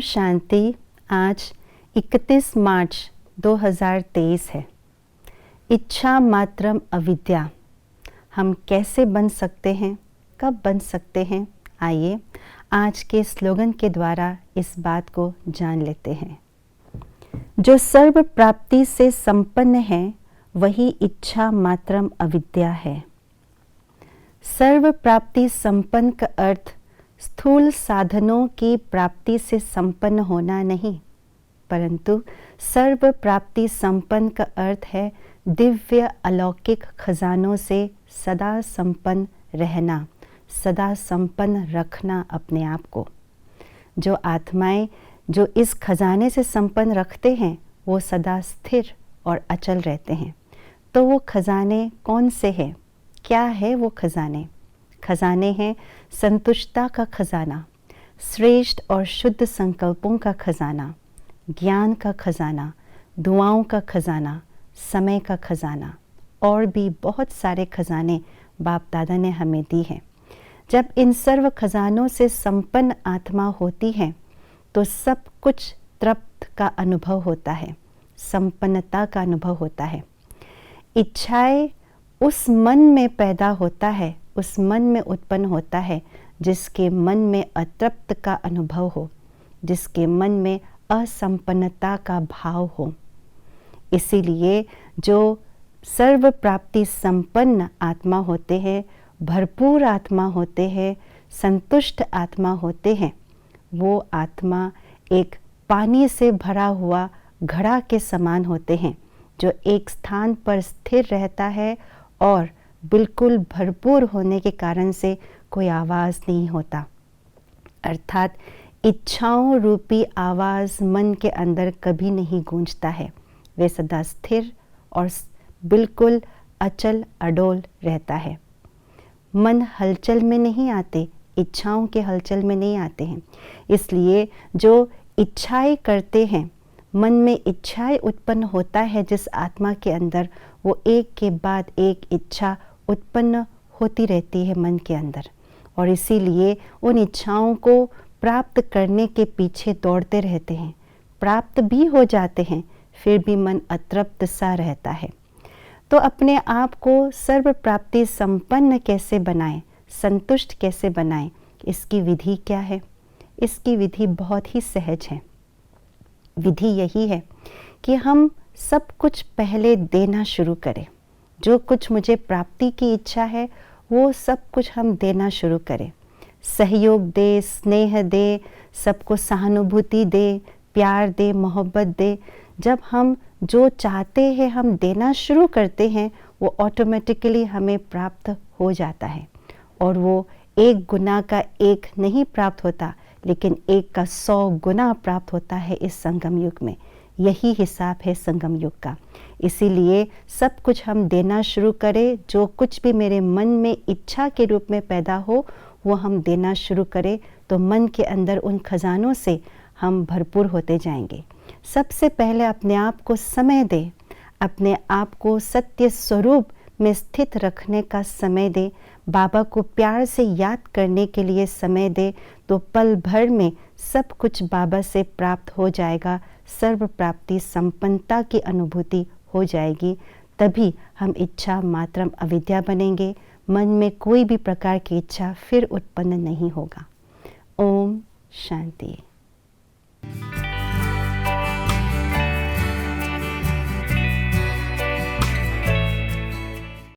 शांति। आज 31 मार्च 2023 है। इच्छा मात्रम अविद्या। हम कैसे बन सकते हैं, कब बन सकते हैं? आइए आज के स्लोगन के द्वारा इस बात को जान लेते हैं। जो सर्व प्राप्ति से संपन्न है वही इच्छा मात्रम अविद्या है। सर्व प्राप्ति संपन्न का अर्थ स्थूल साधनों की प्राप्ति से संपन्न होना नहीं, परंतु सर्व प्राप्ति संपन्न का अर्थ है दिव्य अलौकिक खजानों से सदा संपन्न रहना, सदा संपन्न रखना अपने आप को। जो आत्माएं जो इस खजाने से संपन्न रखते हैं वो सदा स्थिर और अचल रहते हैं। तो वो खजाने कौन से हैं? क्या है वो खजाने? खजाने हैं संतुष्टता का खजाना, श्रेष्ठ और शुद्ध संकल्पों का खजाना, ज्ञान का खजाना, दुआओं का खजाना, समय का खजाना और भी बहुत सारे खजाने बाप दादा ने हमें दी हैं। जब इन सर्व खजानों से संपन्न आत्मा होती है तो सब कुछ तृप्त का अनुभव होता है, संपन्नता का अनुभव होता है। इच्छाएं उस मन में पैदा होता है, उस मन में उत्पन्न होता है जिसके मन में अतृप्त का अनुभव हो, जिसके मन में असंपन्नता का भाव हो। इसीलिए जो सर्व प्राप्ति संपन्न आत्मा होते हैं, भरपूर आत्मा होते हैं, संतुष्ट आत्मा होते हैं, वो आत्मा एक पानी से भरा हुआ घड़ा के समान होते हैं जो एक स्थान पर स्थिर रहता है और बिल्कुल भरपूर होने के कारण से कोई आवाज़ नहीं होता। अर्थात इच्छाओं रूपी आवाज़ मन के अंदर कभी नहीं गूंजता है। वे सदा स्थिर और बिल्कुल अचल अडोल रहता है। मन हलचल में नहीं आते, इच्छाओं के हलचल में नहीं आते हैं। इसलिए जो इच्छाएं करते हैं, मन में इच्छाएं उत्पन्न होता है जिस आत्मा के अंदर, वो एक के बाद एक इच्छा उत्पन्न होती रहती है मन के अंदर और इसीलिए उन इच्छाओं को प्राप्त करने के पीछे दौड़ते रहते हैं। प्राप्त भी हो जाते हैं, फिर भी मन अतृप्त सा रहता है। तो अपने आप को सर्व प्राप्ति संपन्न कैसे बनाएं, संतुष्ट कैसे बनाएं, इसकी विधि क्या है? इसकी विधि बहुत ही सहज है। विधि यही है कि हम सब कुछ पहले देना शुरू करें। जो कुछ मुझे प्राप्ति की इच्छा है वो सब कुछ हम देना शुरू करें। सहयोग दे, स्नेह दे, सबको सहानुभूति दे, प्यार दे, मोहब्बत दे। जब हम जो चाहते हैं हम देना शुरू करते हैं वो ऑटोमेटिकली हमें प्राप्त हो जाता है। और वो 1 गुना का 1 नहीं प्राप्त होता, लेकिन 1 का 100 गुना प्राप्त होता है इस संगम युग में। यही हिसाब है संगम युग का। इसीलिए सब कुछ हम देना शुरू करें। जो कुछ भी मेरे मन में इच्छा के रूप में पैदा हो वो हम देना शुरू करें तो मन के अंदर उन खजानों से हम भरपूर होते जाएंगे। सबसे पहले अपने आप को समय दें, अपने आप को सत्य स्वरूप में स्थित रखने का समय दें, बाबा को प्यार से याद करने के लिए समय दें, तो पल भर में सब कुछ बाबा से प्राप्त हो जाएगा। सर्व प्राप्ति संपन्नता की अनुभूति हो जाएगी। तभी हम इच्छा मात्रम अविद्या बनेंगे। मन में कोई भी प्रकार की इच्छा फिर उत्पन्न नहीं होगा। ओम शांति।